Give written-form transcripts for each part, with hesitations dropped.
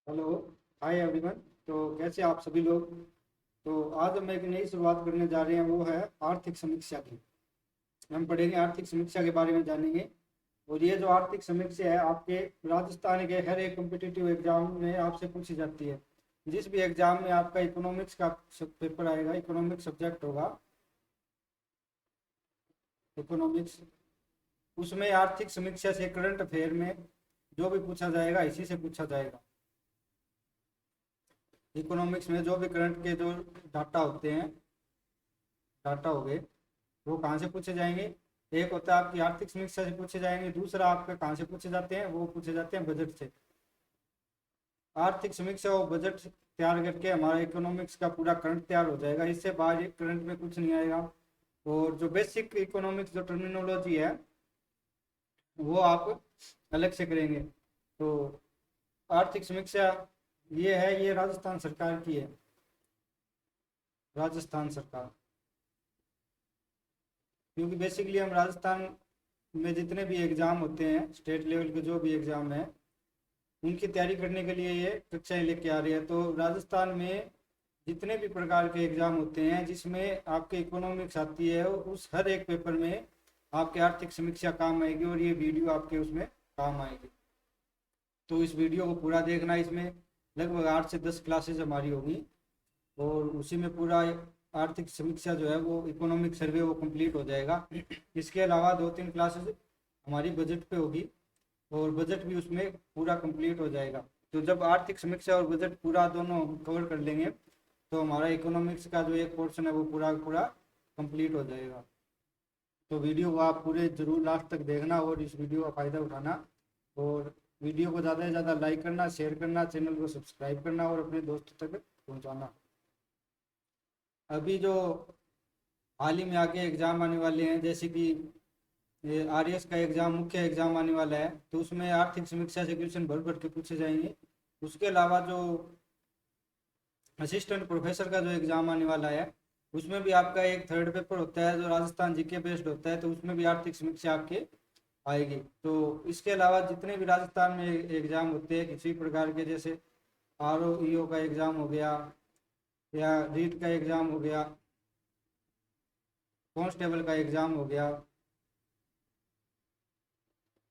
Hello. Hi everyone. तो कैसे आप सभी लोग। तो आज हम एक नई शुरुआत करने जा रहे हैं, वो है आर्थिक समीक्षा की। हम पढ़ेंगे, आर्थिक समीक्षा के बारे में जानेंगे। और ये जो आर्थिक समीक्षा है, आपके राजस्थान के हर एक कम्पिटिटिव एग्जाम में आपसे पूछी जाती है। जिस भी एग्जाम में आपका इकोनॉमिक्स का पेपर आएगा, इकोनॉमिक्स सब्जेक्ट होगा, इकोनॉमिक्स, उसमें आर्थिक समीक्षा से करंट अफेयर में जो भी पूछा जाएगा, इसी से पूछा जाएगा। इकोनॉमिक्स में जो भी करंट के जो डाटा होते हैं, डाटा हो गए, वो कहाँ से पूछे जाएंगे। एक होता है आपकी आर्थिक समीक्षा से पूछे जाएंगे, दूसरा आपका कहाँ से पूछे जाते हैं, वो पूछे जाते हैं बजट से। आर्थिक समीक्षा और बजट तैयार करके हमारा इकोनॉमिक्स का पूरा करंट तैयार हो जाएगा। इससे बाहर करंट में कुछ नहीं आएगा। और जो बेसिक इकोनॉमिक्स जो टर्मिनोलॉजी है, वो आप अलग से करेंगे। तो आर्थिक समीक्षा ये है, ये राजस्थान सरकार की है, राजस्थान सरकार। क्योंकि बेसिकली हम राजस्थान में जितने भी एग्ज़ाम होते हैं, स्टेट लेवल के जो भी एग्ज़ाम है, उनकी तैयारी करने के लिए ये कक्षाएं लेके आ रही है। तो राजस्थान में जितने भी प्रकार के एग्ज़ाम होते हैं जिसमें आपके इकोनॉमिक्स आती है, उस हर एक पेपर में आपके आर्थिक समीक्षा काम आएगी, और ये वीडियो आपके उसमें काम आएगी। तो इस वीडियो को पूरा देखना। इसमें लगभग 8 से 10 क्लासेज हमारी होगी, और उसी में पूरा आर्थिक समीक्षा जो है, वो इकोनॉमिक सर्वे वो कंप्लीट हो जाएगा। इसके अलावा 2-3 क्लासेज हमारी बजट पे होगी, और बजट भी उसमें पूरा कंप्लीट हो जाएगा। तो जब आर्थिक समीक्षा और बजट पूरा दोनों कवर कर लेंगे, तो हमारा इकोनॉमिक्स का जो एक पोर्शन है, वो पूरा पूरा कंप्लीट हो जाएगा। तो वीडियो को आप पूरे जरूर लास्ट तक देखना, और इस वीडियो का फ़ायदा उठाना। और वीडियो को ज़्यादा से ज़्यादा लाइक करना, शेयर करना, चैनल को सब्सक्राइब करना, और अपने दोस्तों तक पहुँचाना। अभी जो हाल ही में आगे एग्ज़ाम आने वाले हैं, जैसे कि ये आरएएस का एग्ज़ाम, मुख्य एग्ज़ाम आने वाला है, तो उसमें आर्थिक समीक्षा से क्वेश्चन भर भर के पूछे जाएंगे। उसके अलावा जो असिस्टेंट प्रोफेसर का जो एग्ज़ाम आने वाला है, उसमें भी आपका एक थर्ड पेपर होता है जो राजस्थान जीके बेस्ड होता है, तो उसमें भी आर्थिक समीक्षा आपके आएगी। तो इसके अलावा जितने भी राजस्थान में एग्ज़ाम होते हैं किसी प्रकार के, जैसे आरओईओ का एग्ज़ाम हो गया, या रीट का एग्ज़ाम हो गया, कांस्टेबल का एग्ज़ाम हो गया,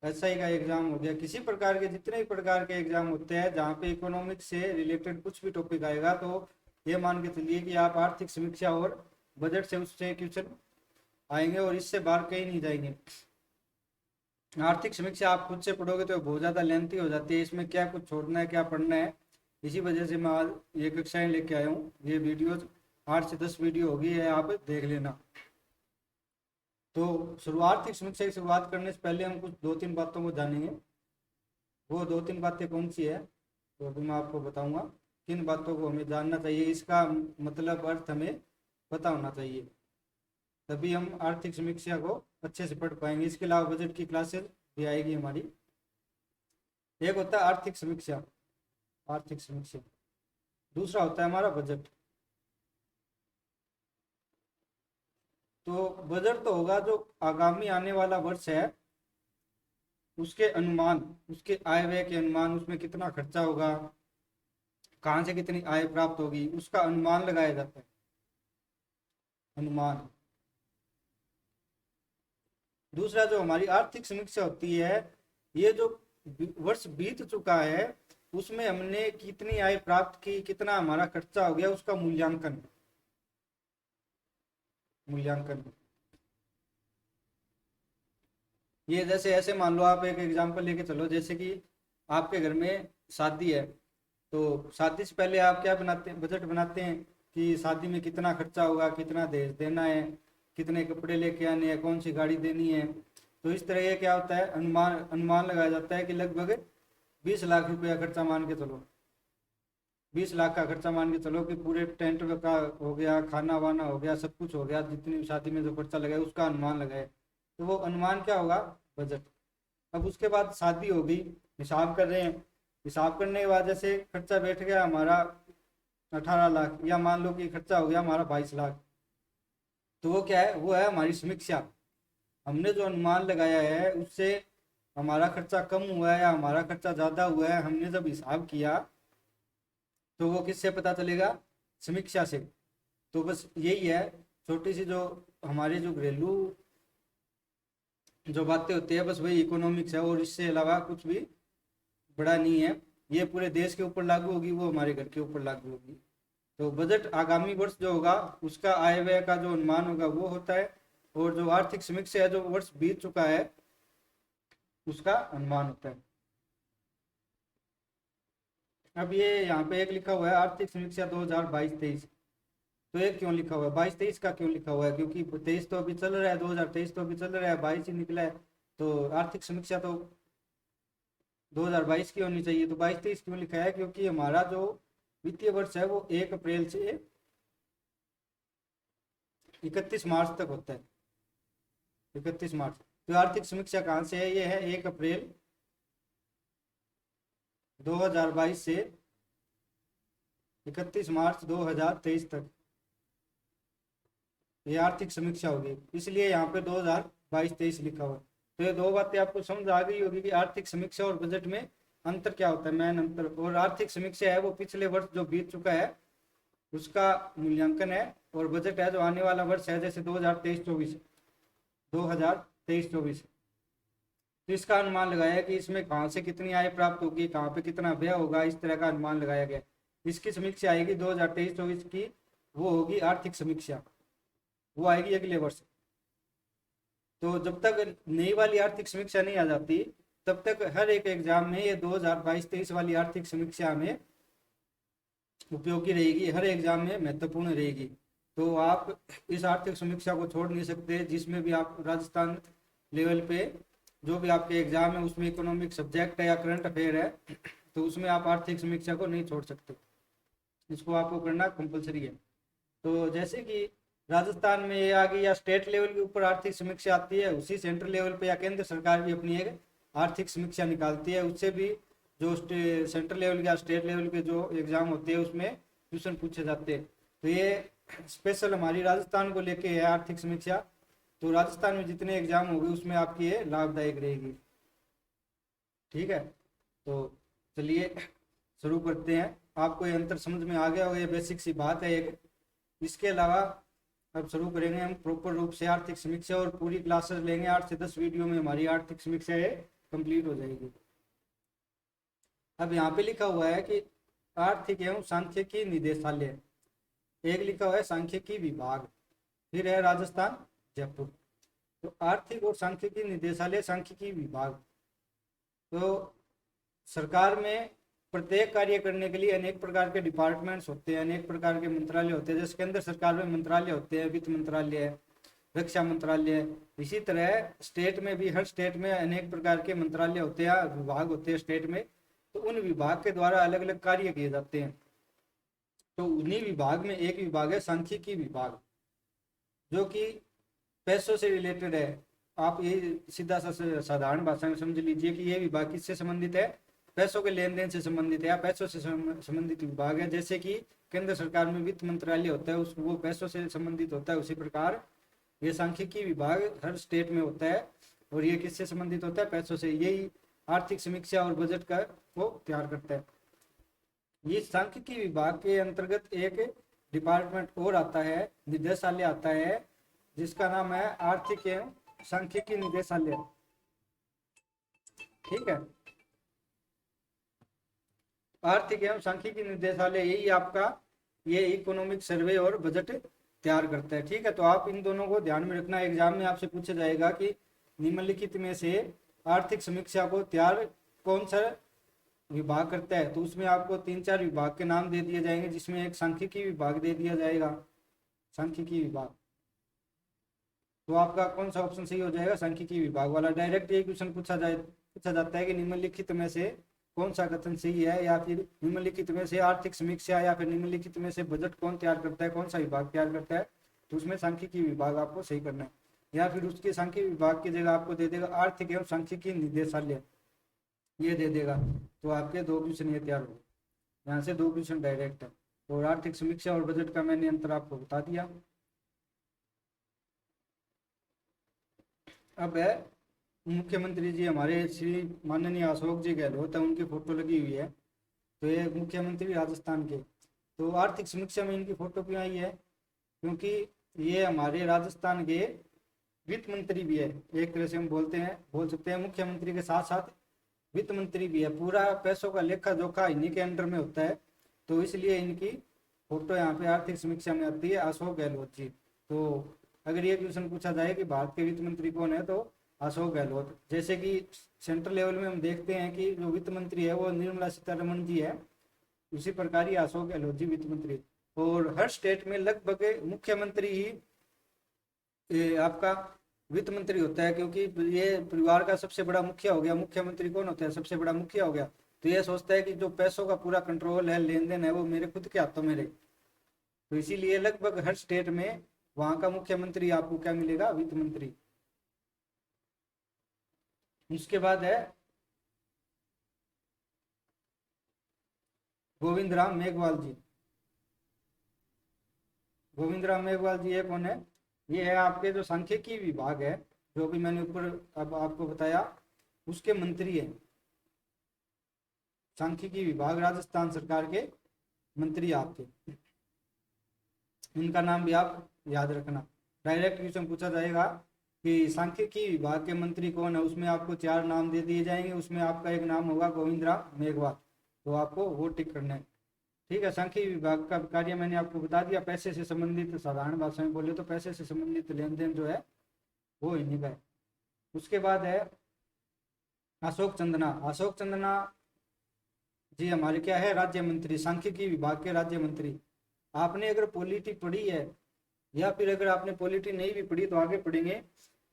एसआई का एग्ज़ाम हो गया, किसी प्रकार के जितने भी प्रकार के एग्ज़ाम होते हैं जहाँ पे इकोनॉमिक्स से रिलेटेड कुछ भी टॉपिक आएगा, तो ये मान के चलिए कि आप आर्थिक समीक्षा और बजट से उससे क्वेश्चन आएंगे, और इससे बाहर कहीं नहीं जाएंगे। आर्थिक समीक्षा आप खुद से पढ़ोगे तो बहुत ज़्यादा लेंथी हो जाती है, इसमें क्या कुछ छोड़ना है, क्या पढ़ना है। इसी वजह से मैं आज ये कक्षाएं लेके आया हूँ। ये वीडियोज 8 से 10 वीडियो होगी, है आप देख लेना। तो आर्थिक समीक्षा की शुरुआत करने से पहले हम कुछ 2-3 बातों को जानेंगे। वो 2-3 बातें कौन सी है, तो अभी मैं आपको बताऊंगा। किन बातों को हमें जानना चाहिए, इसका मतलब अर्थ हमें पता होना चाहिए, तभी हम आर्थिक समीक्षा को अच्छे से पढ़ पाएंगे। इसके अलावा बजट की क्लासेस भी आएगी हमारी। एक होता है आर्थिक समीक्षा, आर्थिक समीक्षा। दूसरा होता है हमारा बजट। तो बजट तो होगा जो आगामी आने वाला वर्ष है, उसके अनुमान, उसके आय व्यय के अनुमान, उसमें कितना खर्चा होगा, कहाँ से कितनी आय प्राप्त होगी, उसका अनुमान लगाया जाता है, अनुमान। दूसरा जो हमारी आर्थिक समीक्षा होती है, ये जो वर्ष बीत चुका है, उसमें हमने कितनी आय प्राप्त की, कितना हमारा खर्चा हो गया, उसका मूल्यांकन, मूल्यांकन। ये जैसे ऐसे मान लो, आप एक एग्जांपल लेके चलो, जैसे कि आपके घर में शादी है, तो शादी से पहले आप क्या बनाते हैं, बजट बनाते हैं कि शादी में कितना खर्चा होगा, कितना दहेज देना है, कितने कपड़े लेके आने हैं, कौन सी गाड़ी देनी है। तो इस तरह ये क्या होता है, अनुमान, अनुमान लगाया जाता है कि लगभग 20 लाख रुपया खर्चा मान के चलो। 20 लाख का खर्चा मान के चलो कि पूरे टेंट का हो गया, खाना वाना हो गया, सब कुछ हो गया, जितनी शादी में जो खर्चा लगा है उसका अनुमान लगाए, तो वो अनुमान क्या होगा, बजट। अब उसके बाद शादी हो गई, हिसाब कर रहे हैं, हिसाब करने की वजह से खर्चा बैठ गया हमारा 18 लाख, या मान लो कि खर्चा हो गया हमारा 22 लाख। तो वो क्या है, वो है हमारी समीक्षा। हमने जो अनुमान लगाया है उससे हमारा खर्चा कम हुआ है या हमारा खर्चा ज़्यादा हुआ है, हमने जब हिसाब किया, तो वो किससे पता चलेगा? समीक्षा से। तो बस यही है छोटी सी जो हमारे जो घरेलू जो बातें होती है, बस वही इकोनॉमिक्स है, और इससे अलावा कुछ भी बड़ा नहीं है। ये पूरे देश के ऊपर लागू होगी, वो हमारे घर के ऊपर लागू होगी। तो बजट आगामी वर्ष जो होगा उसका आय व्यय का जो अनुमान होगा वो होता है, और जो आर्थिक समीक्षा है जो वर्ष बीत चुका है उसका अनुमान होता है। अब ये यहाँ पे एक लिखा हुआ है आर्थिक समीक्षा 2022-23। तो ये क्यों लिखा हुआ है 22-23 का क्यों लिखा हुआ है? क्योंकि 23 तो अभी चल रहा है, 2023 तो अभी चल रहा है, 22 ही निकला है। तो आर्थिक समीक्षा तो 2022 की होनी चाहिए। तो 22-23 क्यों लिखा है? क्योंकि हमारा जो वित्तीय वर्ष है वो 1 अप्रैल से 31 मार्च तक होता है। 31 मार्च। तो आर्थिक समीक्षा कहाँ से है? ये है 1 अप्रैल 2022 से 31 मार्च 2023 तक ये आर्थिक समीक्षा होगी, इसलिए यहाँ पे 2022-23 लिखा हुआ है। तो ये दो बातें आपको समझ आ गई होगी कि आर्थिक समीक्षा और बजट में अंतर क्या होता है, मेन अंतर। और आर्थिक समीक्षा है वो पिछले वर्ष जो बीत चुका है उसका मूल्यांकन है, और बजट है जो आने वाला वर्ष है, जैसे 2023-24, 2023-24। तो इसका अनुमान लगाया कि इसमें कहाँ से कितनी आय प्राप्त होगी, कहाँ पे कितना व्यय होगा, इस तरह का अनुमान लगाया गया। इसकी समीक्षा आएगी 2023-24 की, वो होगी आर्थिक समीक्षा, वो आएगी अगले वर्ष। तो जब तक नई वाली आर्थिक समीक्षा नहीं आ जाती तब तक हर एक एग्जाम में ये 2022-23 वाली आर्थिक समीक्षा में उपयोगी रहेगी, हर एग्जाम में महत्वपूर्ण रहेगी। तो आप इस आर्थिक समीक्षा को छोड़ नहीं सकते, जिसमें भी आप राजस्थान लेवल पे जो भी आपके एग्जाम है उसमें इकोनॉमिक सब्जेक्ट है या करंट अफेयर है तो उसमें आप आर्थिक समीक्षा को नहीं छोड़ सकते, इसको आपको करना कंपलसरी है। तो जैसे कि राजस्थान में ये आ गई, या स्टेट लेवल के ऊपर आर्थिक समीक्षा आती है, उसी सेंट्रल लेवल पे या केंद्र सरकार भी अपनी एक आर्थिक समीक्षा निकालती है, उससे भी जो सेंट्रल लेवल या स्टेट लेवल के जो एग्जाम होते हैं उसमें क्वेश्चन पूछे जाते हैं। तो ये स्पेशल हमारी राजस्थान को लेके है आर्थिक समीक्षा। तो राजस्थान में जितने एग्जाम होंगे उसमें आपकी ये लाभदायक रहेगी। ठीक है, तो चलिए शुरू करते हैं। आपको ये अंतर समझ में आ गया होगा, ये बेसिक सी बात है एक। इसके अलावा अब शुरू करेंगे हम प्रॉपर रूप से आर्थिक समीक्षा, और पूरी क्लासेस लेंगे, 8 से 10 वीडियो में हमारी आर्थिक समीक्षा ये कंप्लीट हो जाएगी। अब यहाँ पे लिखा हुआ है कि आर्थिक एवं सांख्यिकी निदेशालय, एक लिखा हुआ है सांख्यिकी विभाग, फिर है राजस्थान जयपुर। तो आर्थिक और सांख्यिकी निदेशालय, सांख्यिकी विभाग। तो सरकार में प्रत्येक कार्य करने के लिए अनेक प्रकार के डिपार्टमेंट्स होते हैं, अनेक प्रकार के मंत्रालय होते हैं। जैसे केंद्र सरकार में मंत्रालय होते हैं, वित्त मंत्रालय, रक्षा मंत्रालय। इसी तरह स्टेट में भी हर स्टेट में अनेक प्रकार के मंत्रालय होते हैं, विभाग होते हैं स्टेट में। तो उन विभाग के द्वारा अलग अलग कार्य किए जाते हैं। तो उन्हीं विभाग में एक विभाग है सांख्यिकी विभाग, जो कि पैसों से रिलेटेड है। आप ये सीधा सा साधारण भाषा में समझ लीजिए कि ये विभाग किससे संबंधित है? पैसों के लेन देन से संबंधित है, या पैसों से संबंधित विभाग है। जैसे कि केंद्र सरकार में वित्त मंत्रालय होता है, उस वो पैसों से संबंधित होता है, उसी प्रकार ये सांख्यिकी विभाग हर स्टेट में होता है, और ये किससे संबंधित होता है? पैसों से। यही आर्थिक समीक्षा और बजट का वो तैयार करता है। ये सांख्यिकी विभाग के अंतर्गत एक डिपार्टमेंट और आता है, निदेशालय आता है, जिसका नाम है आर्थिक एवं सांख्यिकी निदेशालय। ठीक है, आर्थिक एवं सांख्यिकी निदेशालय यही आपका ये इकोनॉमिक सर्वे और बजट तैयार करता है। ठीक है, तो आप इन दोनों को ध्यान में रखना। एग्जाम में आपसे पूछा जाएगा कि निम्नलिखित में से आर्थिक समीक्षा को तैयार कौन सा विभाग करता है? तो उसमें आपको 3-4 विभाग के नाम दे दिए जाएंगे, जिसमें एक सांख्यिकी विभाग दे दिया जाएगा, सांख्यिकी विभाग। तो आपका कौन सा ऑप्शन सही हो जाएगा? सांख्यिकी विभाग वाला। डायरेक्ट ये क्वेश्चन पूछा जाता है कि निम्नलिखित में से कौन सा कथन सही है, या फिर निम्नलिखित में से आर्थिक समीक्षा या फिर निम्नलिखित में से बजट कौन तैयार करता है, कौन सा विभाग तैयार करता है? तो उसमें सांख्यिकी विभाग आपको सही करना है। या फिर उसके सांख्यिकी विभाग की जगह आपको दे देगा आर्थिक एवं सांख्यिकी निदेशालय, ये दे देगा। तो आपके 2 क्वेश्चन ये तैयार हो, यहाँ से 2 क्वेश्चन डायरेक्ट है। और आर्थिक समीक्षा और बजट का मैंने अंतर आपको बता दिया। अब है मुख्यमंत्री जी हमारे श्री माननीय अशोक जी गहलोत है, उनकी फोटो लगी हुई है। तो ये मुख्यमंत्री राजस्थान के। तो आर्थिक समीक्षा में इनकी फोटो क्यों आई है, क्योंकि ये हमारे राजस्थान के वित्त मंत्री भी है, एक तरह से हम बोल सकते हैं मुख्यमंत्री के साथ साथ वित्त मंत्री भी है। पूरा पैसों का लेखा जोखा इन्हीं के अंडर में होता है, तो इसलिए इनकी फोटो यहाँ पे आर्थिक समीक्षा में आती है, अशोक गहलोत जी। तो अगर ये क्वेश्चन पूछा जाए कि भारत के वित्त मंत्री कौन है, तो अशोक गहलोत। जैसे कि सेंट्रल लेवल में हम देखते हैं कि जो वित्त मंत्री है वो निर्मला सीतारमण जी है, उसी प्रकार ही अशोक गहलोत जी वित्त मंत्री। और हर स्टेट में लगभग मुख्यमंत्री ही आपका वित्त मंत्री होता है, क्योंकि ये परिवार का सबसे बड़ा मुखिया हो गया। मुख्यमंत्री कौन होता है, सबसे बड़ा मुखिया हो गया। तो ये सोचता है कि जो पैसों का पूरा कंट्रोल है, लेन देन है, वो मेरे खुद के हाथों में रहे। तो इसीलिए लगभग हर स्टेट में वहां का मुख्यमंत्री आपको क्या मिलेगा, वित्त मंत्री। उसके बाद है गोविंद राम मेघवाल जी। गोविंद राम मेघवाल जी ये कौन है, ये है आपके जो सांख्यिकी विभाग है, जो भी मैंने ऊपर अब आपको बताया, उसके मंत्री है। सांख्यिकी विभाग राजस्थान सरकार के मंत्री आपके, इनका नाम भी आप याद रखना। डायरेक्ट क्वेश्चन पूछा जाएगा कि सांख्यिकी विभाग के मंत्री कौन है, उसमें आपको 4 नाम दे दिए जाएंगे, उसमें आपका एक नाम होगा गोविंद राम मेघवाल, तो आपको वो टिक करना है। ठीक है, सांख्यिकी विभाग का कार्य मैंने आपको बता दिया। पैसे से संबंधित, साधारण भाषा में बोले तो पैसे से संबंधित लेन देन जो है वो इन्हीं का है। उसके बाद है अशोक चंदना। अशोक चंदना जी हमारे क्या है, राज्य मंत्री, सांख्यिकी विभाग के राज्य मंत्री। आपने अगर पॉलिटी पढ़ी है, या फिर अगर आपने पॉलिटी नहीं भी पढ़ी तो आगे पढ़ेंगे,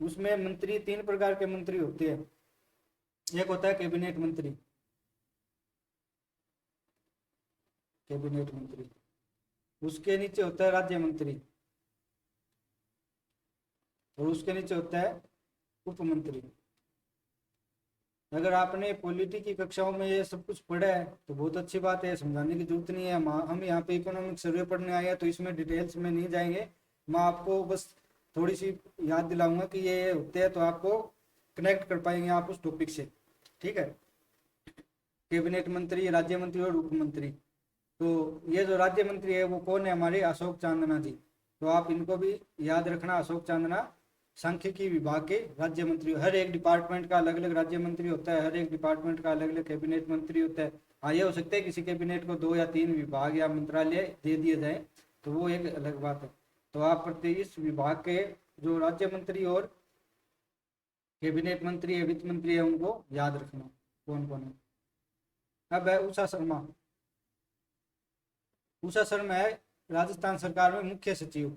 उसमें मंत्री 3 प्रकार के मंत्री होते हैं। एक होता है कैबिनेट मंत्री, कैबिनेट मंत्री। उसके नीचे होता है राज्य मंत्री, और उसके नीचे होता है उप मंत्री। अगर आपने पॉलिटी की कक्षाओं में ये सब कुछ पढ़ा है तो बहुत अच्छी बात है, समझाने की जरूरत नहीं है। हम यहाँ पे इकोनॉमिक सर्वे पढ़ने आए हैं, तो इसमें डिटेल्स में नहीं जाएंगे। मैं आपको बस थोड़ी सी याद दिलाऊंगा कि ये होते हैं, तो आपको कनेक्ट कर पाएंगे आप उस टॉपिक से। ठीक है, कैबिनेट मंत्री, राज्य मंत्री और उप मंत्री। तो ये जो राज्य मंत्री है वो कौन है, हमारे अशोक चांदना जी। तो आप इनको भी याद रखना, अशोक चांदना सांख्यिकी विभाग के राज्य मंत्री। हर एक डिपार्टमेंट का अलग अलग राज्य मंत्री होता है, हर एक डिपार्टमेंट का अलग अलग कैबिनेट मंत्री होता है। हाँ, ये हो सकता है किसी कैबिनेट को 2 या 3 विभाग या मंत्रालय दे दिए जाए, तो वो एक अलग बात है। तो आप प्रति इस विभाग के जो राज्य मंत्री और कैबिनेट मंत्री है, वित्त मंत्री है, उनको याद रखना कौन कौन है। अब है उषा शर्मा। उषा शर्मा है राजस्थान सरकार में मुख्य सचिव।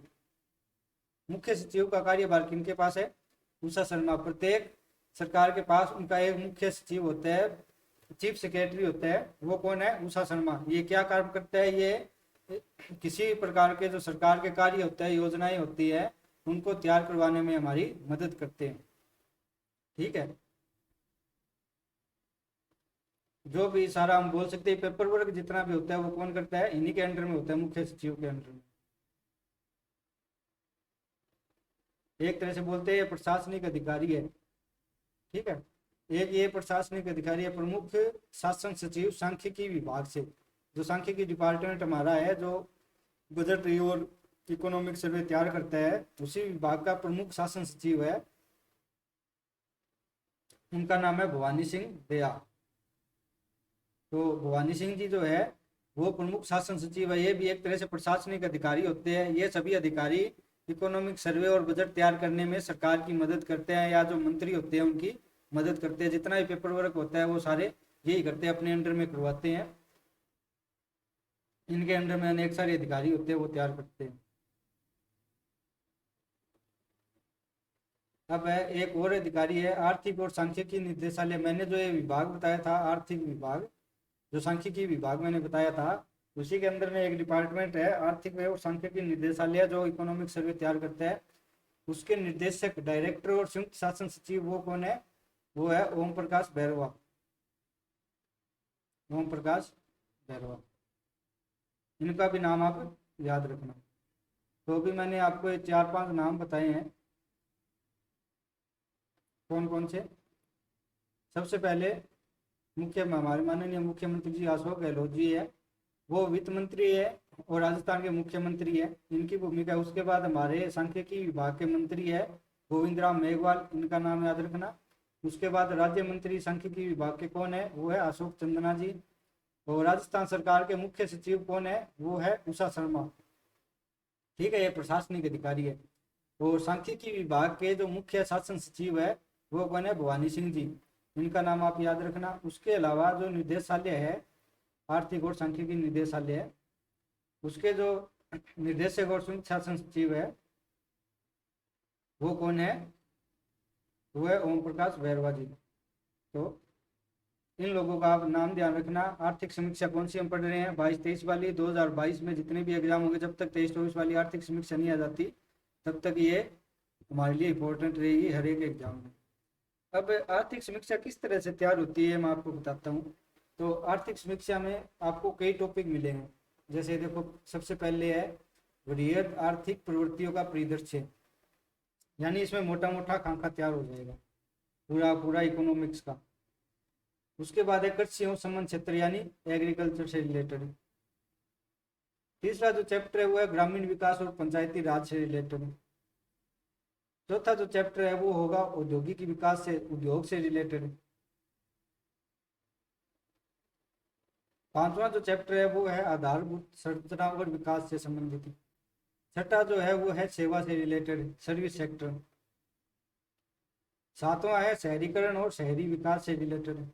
मुख्य सचिव का कार्यभार किनके पास है, उषा शर्मा। प्रत्येक सरकार के पास उनका एक मुख्य सचिव होता है, चीफ सेक्रेटरी होता है, वो कौन है, उषा शर्मा। ये क्या काम करता है, ये किसी प्रकार के जो सरकार के कार्य होते हैं, योजनाएं होती है, उनको तैयार करवाने में हमारी मदद करते हैं। ठीक है, जो भी सारा हम बोल सकते हैं पेपर वर्क जितना भी होता है वो कौन करता है, इन्हीं के अंडर में होता है, मुख्य सचिव के अंडर में। एक तरह से बोलते हैं प्रशासनिक अधिकारी है। ठीक है, एक ये प्रशासनिक अधिकारी है, प्रमुख शासन सचिव सांख्यिकी विभाग से। जो सांख्यिकी डिपार्टमेंट हमारा है, जो बजट और इकोनॉमिक सर्वे तैयार करता है, उसी विभाग का प्रमुख शासन सचिव है, उनका नाम है भवानी सिंह दया। तो भवानी सिंह जी जो है वो प्रमुख शासन सचिव है। ये भी एक तरह से प्रशासनिक अधिकारी होते हैं। ये सभी अधिकारी इकोनॉमिक सर्वे और बजट तैयार करने में सरकार की मदद करते हैं, या जो मंत्री होते हैं उनकी मदद करते हैं। जितना भी पेपर वर्क होता है वो सारे यही करते हैं, अपने अंडर में करवाते हैं। इनके अंडर में अनेक सारे अधिकारी होते हैं, वो तैयार करते हैं। अब है एक और अधिकारी है आर्थिक और सांख्यिकी निदेशालय। मैंने जो ये विभाग बताया था, आर्थिक विभाग, जो सांख्यिकी विभाग मैंने बताया था, उसी के अंदर में एक डिपार्टमेंट है आर्थिक और सांख्यिकी निदेशालय, जो इकोनॉमिक सर्वे तैयार करता है। उसके निर्देशक, डायरेक्टर और संयुक्त शासन सचिव वो कौन है, वो है ओम प्रकाश भैरवा। ओम प्रकाश भैरवा, इनका भी नाम आप याद रखना। तो भी मैंने आपको ये 4-5 नाम बताए हैं। कौन कौन से, सबसे पहले हमारे माननीय मुख्यमंत्री जी अशोक गहलोत जी है, वो वित्त मंत्री है और राजस्थान के मुख्यमंत्री है, इनकी भूमिका। उसके बाद हमारे सांख्यिकी विभाग के मंत्री है गोविंद राम मेघवाल, इनका नाम याद रखना। उसके बाद राज्य मंत्री सांख्यिकी विभाग के कौन है, वो है अशोक चंदना जी। और राजस्थान सरकार के मुख्य सचिव कौन है, वो है उषा शर्मा। ठीक है, ये प्रशासनिक अधिकारी है। और सांख्यिकी विभाग के जो मुख्य शासन सचिव है वो कौन है, भवानी सिंह जी, इनका नाम आप याद रखना। उसके अलावा जो निदेशालय है, आर्थिक और सांख्यिकी निदेशालय है, उसके जो निर्देशक और संयुक्त शासन सचिव है वो कौन है, वो है ओम प्रकाश बैरवा जी। तो इन लोगों का आप नाम ध्यान रखना। आर्थिक समीक्षा कौन सी हम पढ़ रहे हैं, 22-23 वाली। 2022 में जितने भी एग्जाम होंगे, जब तक 23-24 वाली आर्थिक समीक्षा नहीं आ जाती तब तक ये हमारे लिए इंपॉर्टेंट रहेगी हर एक एग्जाम में। अब आर्थिक समीक्षा किस तरह से तैयार होती है मैं आपको बताता हूँ। तो आर्थिक समीक्षा में आपको कई टॉपिक मिलेंगे। जैसे देखो, सबसे पहले है वृहद आर्थिक प्रवृत्तियों का परिदृश्य, यानी इसमें मोटा मोटा खाका तैयार हो जाएगा पूरा पूरा इकोनॉमिक्स का। उसके बाद है कृषि एवं संबंध क्षेत्र, यानी एग्रीकल्चर से रिलेटेड। तीसरा जो चैप्टर है वो है ग्रामीण विकास और पंचायती राज से रिलेटेड। चौथा जो चैप्टर है वो होगा औद्योगिक विकास से, उद्योग से रिलेटेड। पांचवा जो चैप्टर है वो है आधारभूत संरचना और विकास से संबंधित। छठा जो है वो है सेवा से रिलेटेड, सर्विस सेक्टर। सातवां है शहरीकरण और शहरी विकास से रिलेटेड।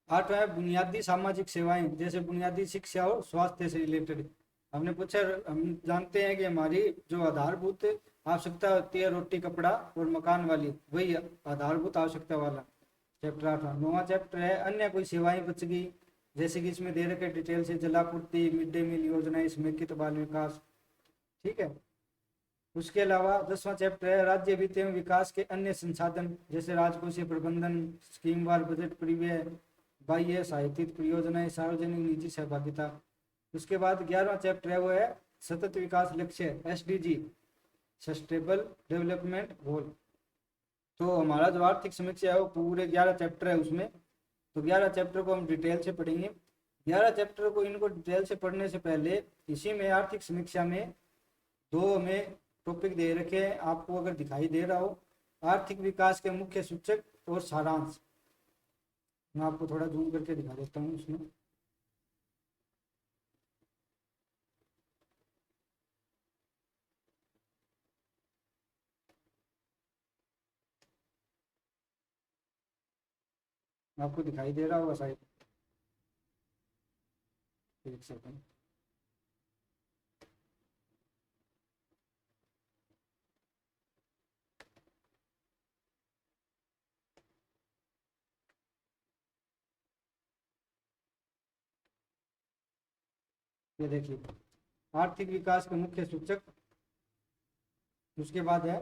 आठवां है बुनियादी सामाजिक सेवाएं, जैसे बुनियादी शिक्षा और स्वास्थ्य से रिलेटेड। हमने पूछा, हम जानते हैं कि हमारी जो आधारभूत आवश्यकता होती है रोटी कपड़ा और मकान वाली, वही आधारभूत आवश्यकता वाला चैप्टर 8। नौवां चैप्टर है अन्य कोई सेवाएं बच गई, जैसे कि इसमें दे रखे डिटेल से जलापूर्ति, मिड डे मील योजना, समेकित बाल विकास। ठीक है। उसके अलावा 10वां चैप्टर है राज्य वित्त एवं विकास के अन्य संसाधन, जैसे राजकोषीय प्रबंधन, स्कीमवार बजट परिव्यय, बाह्य साहित्यिक परियोजनाएं, सार्वजनिक निजी सहभागिता। उसके बाद 11वां चैप्टर है वो है सतत विकास लक्ष्य, SDG, सस्टेनेबल डेवलपमेंट गोल। तो हमारा जो आर्थिक समीक्षा है वो पूरे 11 चैप्टर है उसमें। तो 11 चैप्टर को हम डिटेल से पढ़ेंगे। 11 चैप्टर को इनको डिटेल से पढ़ने से पहले इसी में आर्थिक समीक्षा में दो हमें टॉपिक दे रखे हैं, आपको अगर दिखाई दे रहा हो, आर्थिक विकास के मुख्य सूचक और सारांश। मैं आपको थोड़ा जूम करके दिखा देता हूँ उसमें। आपको दिखाई दे रहा होगा शायद, एक सेकंड। ये देखिए, आर्थिक विकास के मुख्य सूचक, उसके बाद है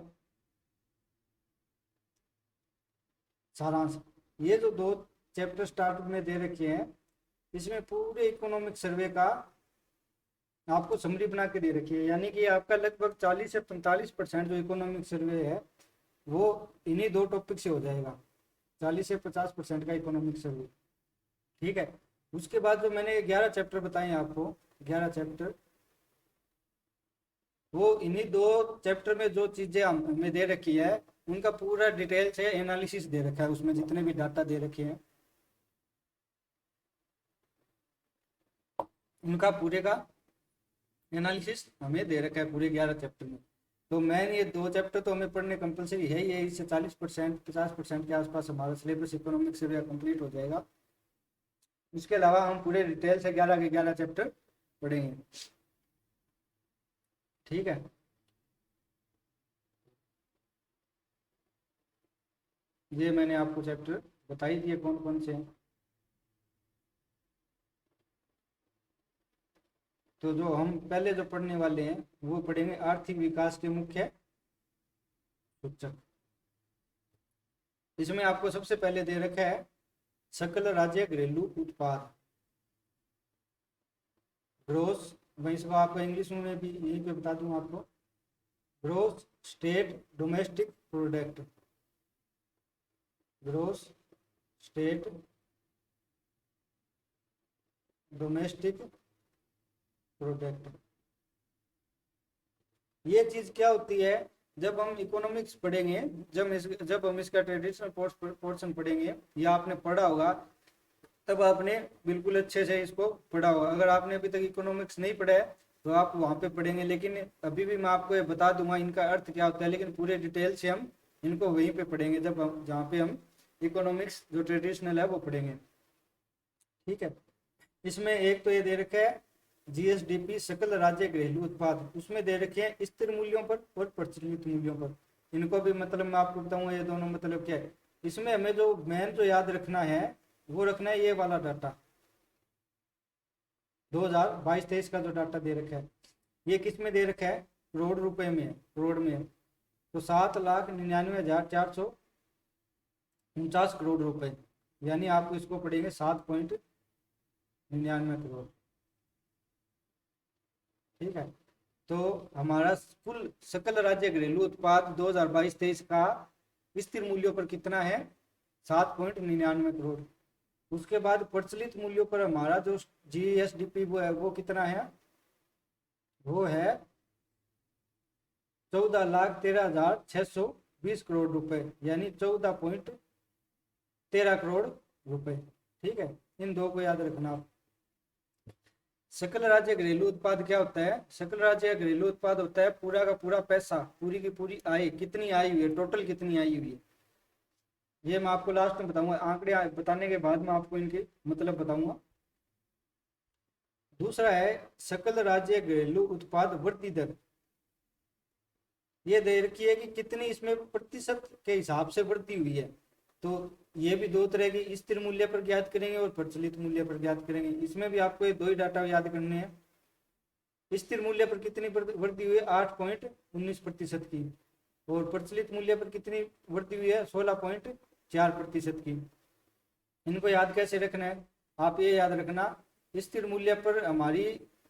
सारांश। ये जो दो चैप्टर स्टार्ट में दे रखे हैं, इसमें पूरे इकोनॉमिक सर्वे का आपको समरी बना के दे रखी है, यानी कि आपका लगभग 40 से 45% जो इकोनॉमिक सर्वे है वो इन्हीं दो टॉपिक से हो जाएगा, 40 से 50% का इकोनॉमिक सर्वे। ठीक है। उसके बाद जो मैंने 11 चैप्टर बताए आपको, 11 चैप्टर, वो इन्हीं दो चैप्टर में जो चीजें हमें दे रखी है उनका पूरा डिटेल से एनालिसिस दे रखा है, उसमें जितने भी डाटा दे रखे हैं उनका पूरे का एनालिसिस हमें दे रखा है पूरे 11 चैप्टर में। तो मैन ये दो चैप्टर तो हमें पढ़ने कंपलसरी है ही है, इससे 40% 50% के आसपास हमारा सिलेबस इकोनॉमिक से कंप्लीट हो जाएगा। इसके अलावा हम पूरे डिटेल से 11 के 11 चैप्टर पढ़ेंगे। ठीक है। ये मैंने आपको चैप्टर बता ही दिए कौन कौन से हैं। तो जो हम पहले जो पढ़ने वाले हैं वो पढ़ेंगे आर्थिक विकास के मुख्य सूचक। इसमें आपको सबसे पहले दे रखा है सकल राज्य घरेलू उत्पाद, ग्रोस। मैं इसको आपको इंग्लिश में भी यहीं पे बता दूं आपको, gross state domestic product. Gross state domestic product. ये चीज क्या होती है, जब हम इकोनॉमिक्स पढ़ेंगे, जब हम इसका ट्रेडिशनल पोर्शन पढ़ेंगे या आपने पढ़ा होगा, तब आपने बिल्कुल अच्छे से इसको पढ़ा होगा। अगर आपने अभी तक इकोनॉमिक्स नहीं पढ़ा है तो आप वहाँ पे पढ़ेंगे, लेकिन अभी भी मैं आपको ये बता दूंगा इनका अर्थ क्या होता है, लेकिन पूरे डिटेल से हम इनको वहीं पे पढ़ेंगे जब हम जहाँ पे हम इकोनॉमिक्स जो ट्रेडिशनल है वो पढ़ेंगे। ठीक है, इसमें एक तो ये दे रखा है जीएसडीपी सकल राज्य घरेलू उत्पाद, उसमें दे रखे हैं स्थिर मूल्यों पर और प्रचलित मूल्यों पर। इनको भी मतलब मैं आपको बताऊंगा ये दोनों मतलब क्या है। इसमें हमें जो मेन जो याद रखना है वो रखना है ये वाला डाटा, 2022-23 का जो डाटा दे रखा है, ये किस में दे रखा है, करोड़ रुपए में, करोड़ में। तो 7,99,449 करोड़ रुपए, यानी आपको इसको पड़ेंगे 7.99 करोड़। ठीक है, तो हमारा कुल सकल राज्य घरेलू उत्पाद 2022-23 का स्थिर मूल्यों पर कितना है, 7.99 करोड़। उसके बाद प्रचलित मूल्यों पर हमारा जो जीएसडीपी वो है वो कितना है, वो है 14,13,620 करोड़ रुपए, यानी 14.13 करोड़ रुपए। ठीक है, इन दो को याद रखना आप। सकल राज्य घरेलू उत्पाद क्या होता है, सकल राज्य घरेलू उत्पाद होता है पूरा का पूरा पैसा, पूरी की पूरी आय, कितनी आई हुई है, टोटल कितनी आई हुई है, ये मैं आपको लास्ट में बताऊंगा। आंकड़े बताने के बाद मैं आपको इनके मतलब बताऊंगा। दूसरा है सकल राज्य घरेलू उत्पाद वृद्धि दर, ये दे रखी है कि कितनी इसमें प्रतिशत के हिसाब से वृद्धि हुई है। तो ये भी दो तरह की, स्थिर मूल्य पर ज्ञात करेंगे और प्रचलित मूल्य पर ज्ञात करेंगे। इसमें भी आपको ये दो ही डाटा याद करने हैं। स्थिर मूल्य पर कितनी वृद्धि हुई है, 8.19% की, और प्रचलित मूल्य पर कितनी वृद्धि हुई है, 16.4% की। इनको याद कैसे रखना है, आप ये याद रखना, स्थिर मूल्य पर हमारी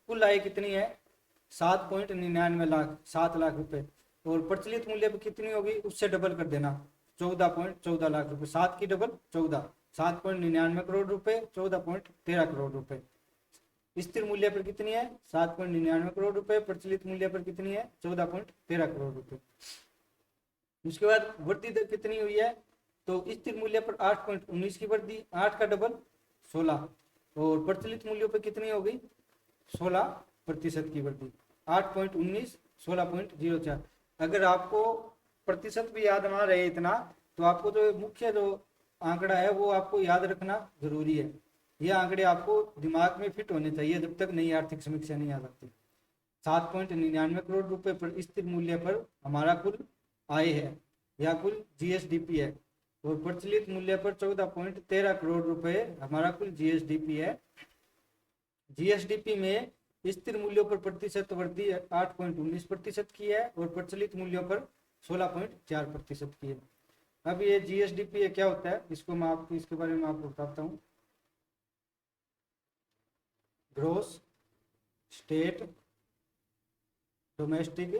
कुल आय कितनी है, 7.99 लाख, 7 लाख रुपए, और प्रचलित मूल्य पर कितनी होगी उससे डबल कर देना, 14.14 लाख रुपए, 7 की डबल 14, 7.99 करोड़ रुपए, 14.13 करोड़ रुपए। स्थिर मूल्य पर कितनी है, 7.99 करोड़ रुपए, प्रचलित मूल्य पर कितनी है, 14.13 करोड़ रुपए। उसके बाद वृद्धि दर कितनी हुई है, तो स्थिर मूल्य पर 8.19 की वृद्धि, 8 का डबल 16, और प्रचलित मूल्यों पर कितनी हो गई, 16% की वृद्धि, 8.19 16.04। अगर आपको प्रतिशत भी याद ना रहे इतना, तो आपको जो मुख्य जो आंकड़ा है वो आपको याद रखना जरूरी है। ये आंकड़े आपको दिमाग में फिट होने चाहिए जब तक नई आर्थिक समीक्षा नहीं आ सकती। 7.99 करोड़ रुपए पर स्थिर मूल्य पर हमारा कुल आय है या कुल जीएसडीपी है, और प्रचलित मूल्य पर 14.13 करोड़ रुपए हमारा कुल जीएसडीपी है। जीएसडीपी में स्थिर मूल्यों पर प्रतिशत वृद्धि 8.19% की है, और प्रचलित मूल्यों पर 16.4% की है। अब ये जीएसडीपी क्या होता है, इसको मैं आपको इसके बारे में आपको बताता हूँ। ग्रोस स्टेट डोमेस्टिक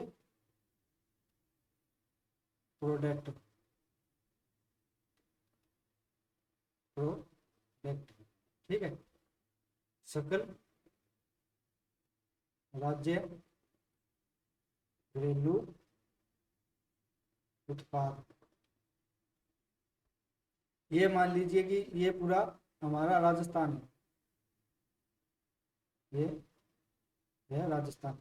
प्रोडक्ट, ठीक है, सकल राज्य घरेलू उत्पाद। ये मान लीजिए कि ये पूरा हमारा राजस्थान है, ये है राजस्थान।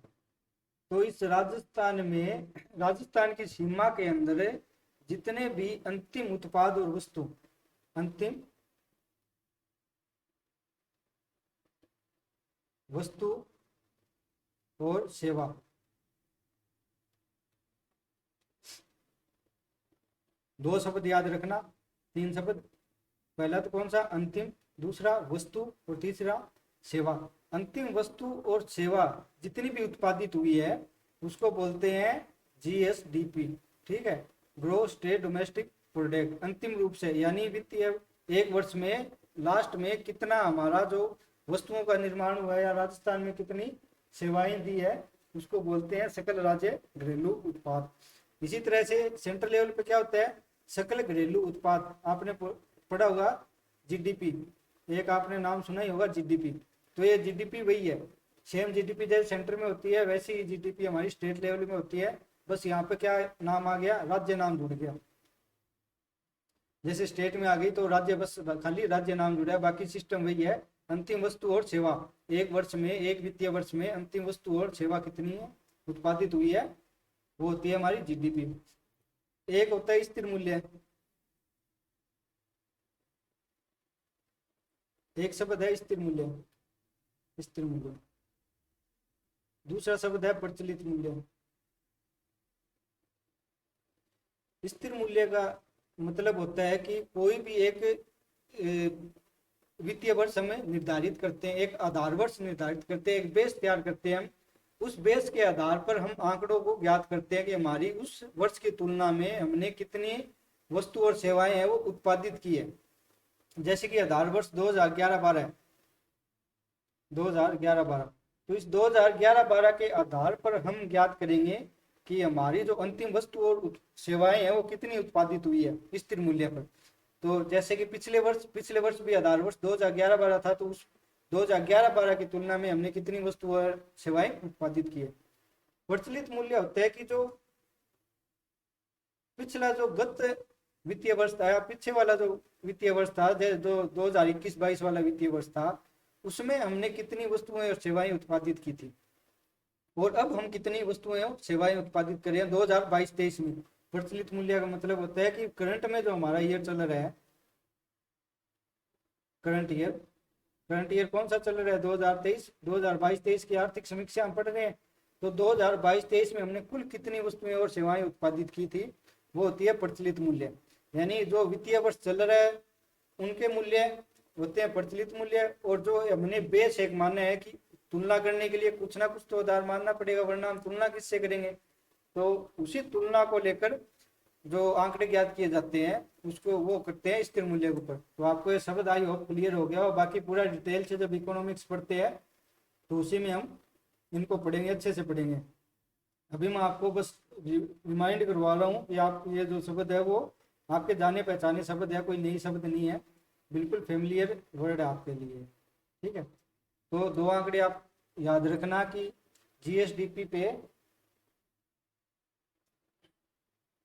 तो इस राजस्थान में, राजस्थान की सीमा के अंदर जितने भी अंतिम उत्पाद और वस्तु, अंतिम वस्तु और सेवा, दो शब्द याद रखना, 3 शब्द, पहला तो कौन सा, अंतिम, दूसरा वस्तु, और तीसरा सेवा। अंतिम वस्तु और सेवा जितनी भी उत्पादित हुई है उसको बोलते हैं जीएसडीपी। ठीक है, ग्रोस स्टेट डोमेस्टिक प्रोडक्ट। अंतिम रूप से यानी वित्तीय एक वर्ष में लास्ट में कितना हमारा जो वस्तुओं का निर्माण हुआ है या राजस्थान में कितनी सेवाएं दी है उसको बोलते हैं सकल राज्य घरेलू उत्पाद। इसी तरह से सेंट्रल लेवल पे क्या होता है, सकल घरेलू उत्पाद, आपने पढ़ा होगा जीडीपी, एक आपने नाम सुना ही होगा जीडीपी। तो ये जीडीपी वही है, सेम जीडीपी जैसे सेंटर में होती है वैसी ही जीडीपी हमारी स्टेट लेवल में होती है। बस यहाँ पे क्या नाम आ गया, राज्य नाम जुड़ गया। जैसे स्टेट में आ गई तो राज्य, बस खाली राज्य नाम जुड़ा है, बाकी सिस्टम वही है। अंतिम वस्तु और सेवा, एक वर्ष में, एक वित्तीय वर्ष में अंतिम वस्तु और सेवा कितनी है उत्पादित हुई है, वो होती है हमारी जीडीपी। एक होता है स्थिर मूल्य, एक शब्द है स्थिर मूल्य, स्थिर मूल्य। दूसरा शब्द है प्रचलित मूल्य। स्थिर मूल्य का मतलब होता है कि कोई भी एक वित्तीय वर्ष हमें निर्धारित करते हैं, एक आधार वर्ष निर्धारित करते हैं, एक बेस तैयार करते हैं हम। उस बेस के आधार पर हम आंकड़ों को ज्ञात करते हैं कि हमारी उस वर्ष की तुलना में हमने कितनी वस्तु और सेवाएं हैं वो उत्पादित की है। जैसे कि आधार वर्ष 2011-12 है, 2011-12, तो इस 2011-12 के आधार पर हम ज्ञात करेंगे कि हमारी जो अंतिम वस्तु और सेवाएं हैं वो कितनी उत्पादित हुई है स्थिर मूल्य पर। तो जैसे कि पिछले वर्ष भी आधार वर्ष 2011-12 था, तो उस 2011-12 की तुलना में हमने कितनी वस्तु और सेवाएं उत्पादित की है। प्रचलित मूल्य होता है कि जो पिछला जो गत वित्तीय वर्ष था, पीछे वाला जो वित्तीय वर्ष था, जो 2021-22 वाला वित्तीय वर्ष था, उसमें हमने कितनी वस्तुएं और सेवाएं उत्पादित की थी, और अब हम कितनी वस्तुएं और सेवाएं उत्पादित कर रहे हैं 2022-23 में। प्रचलित मूल्य का मतलब होता है कि करंट में जो हमारा ईयर चल रहा है, करंट ईयर कौन सा चल रहा है, 2022-23 की आर्थिक समीक्षा हम पढ़ रहे हैं। तो 2022-23 में हमने कुल कितनी वस्तुएं और सेवाएं उत्पादित की थी, वो होती है प्रचलित मूल्य। यानी जो वित्तीय वर्ष चल रहा है उनके मूल्य होते हैं प्रचलित मूल्य, और जो हमने बेस एक माना है कि तुलना करने के लिए कुछ ना कुछ तो आधार मानना पड़ेगा, वरना हम तुलना किससे करेंगे। तो उसी तुलना को लेकर जो आंकड़े ज्ञात किए जाते हैं उसको वो करते हैं स्थिर मूल्य के ऊपर। तो आपको ये शब्द आई होप क्लियर हो गया, और बाकी पूरा डिटेल से जब इकोनॉमिक्स पढ़ते हैं तो उसी में हम इनको पढ़ेंगे, अच्छे से पढ़ेंगे। अभी मैं आपको बस रिमाइंड करवा रहा हूँ कि आप ये जो शब्द है वो आपके जाने पहचाने शब्द है, कोई नई शब्द नहीं है, बिल्कुल फेमिलियर वर्ड है आपके लिए। ठीक है, तो दो आंकड़े आप याद रखना कि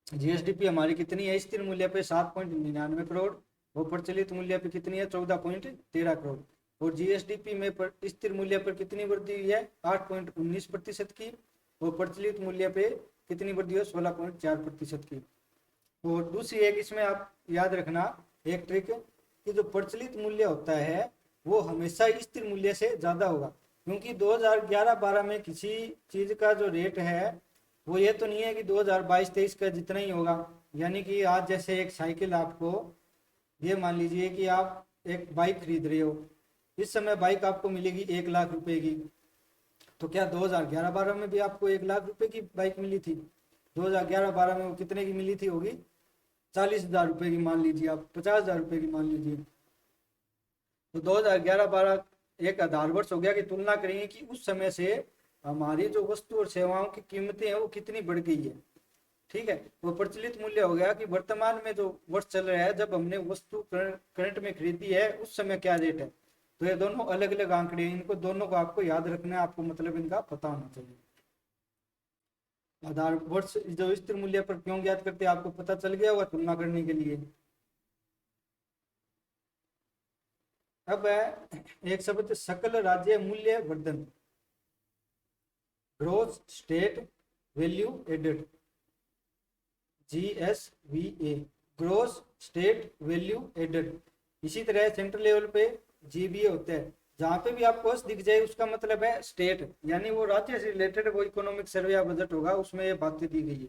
जीएसडीपी हमारी कितनी है स्थिर मूल्य पे 7.99 करोड़, और प्रचलित मूल्य पे कितनी है 14.13 करोड़। और जीएसडीपी में स्थिर मूल्य पर कितनी वृद्धि हुई है 8.19% की, और प्रचलित मूल्य पे कितनी वृद्धि है 16.4% की। और दूसरी एक इसमें आप याद रखना एक ट्रिक कि जो प्रचलित मूल्य होता है वो हमेशा स्थिर मूल्य से ज्यादा होगा, क्योंकि 2011-12 में किसी चीज का जो रेट है वो ये तो नहीं है कि 2022-23 का जितना ही होगा। यानी कि आज जैसे एक साइकिल, आपको ये मान लीजिए कि आप एक बाइक खरीद रहे हो, इस समय बाइक आपको मिलेगी 1 लाख रुपए की, तो क्या 2011-12 में भी आपको 1 लाख रुपए की बाइक मिली थी? 2011-12 में वो कितने की मिली थी होगी, 40,000 रुपए की मान लीजिए, आप 50,000 रुपए की मान लीजिए। तो 2011-12 एक आधार वर्ष हो गया कि तुलना करेंगे कि उस समय से हमारी जो वस्तु और सेवाओं की कीमतें हैं वो कितनी बढ़ गई है। ठीक है, वो प्रचलित मूल्य हो गया कि वर्तमान में जो वर्ष चल रहा है जब हमने वस्तु करंट में खरीदी है उस समय क्या रेट है। तो ये दोनों अलग अलग आंकड़े हैं, इनको दोनों को आपको याद रखना है, आपको मतलब इनका पता होना चाहिए। आधार वर्ष जो स्थिर मूल्य पर क्यों ज्ञात करते हैं आपको पता चल गया होगा तुलना करने के लिए। अब है एक शब्द सकल राज्य मूल्य वर्धन, gross state value added, GSVA, gross state value added. इसी तरह सेंट्रल लेवल पे GBA होता है, जहाँ पे भी आपको दिख जाए उसका मतलब है स्टेट, यानी वो राज्य से रिलेटेड वो इकोनॉमिक सर्वे या बजट होगा, उसमें ये बातें दी गई है।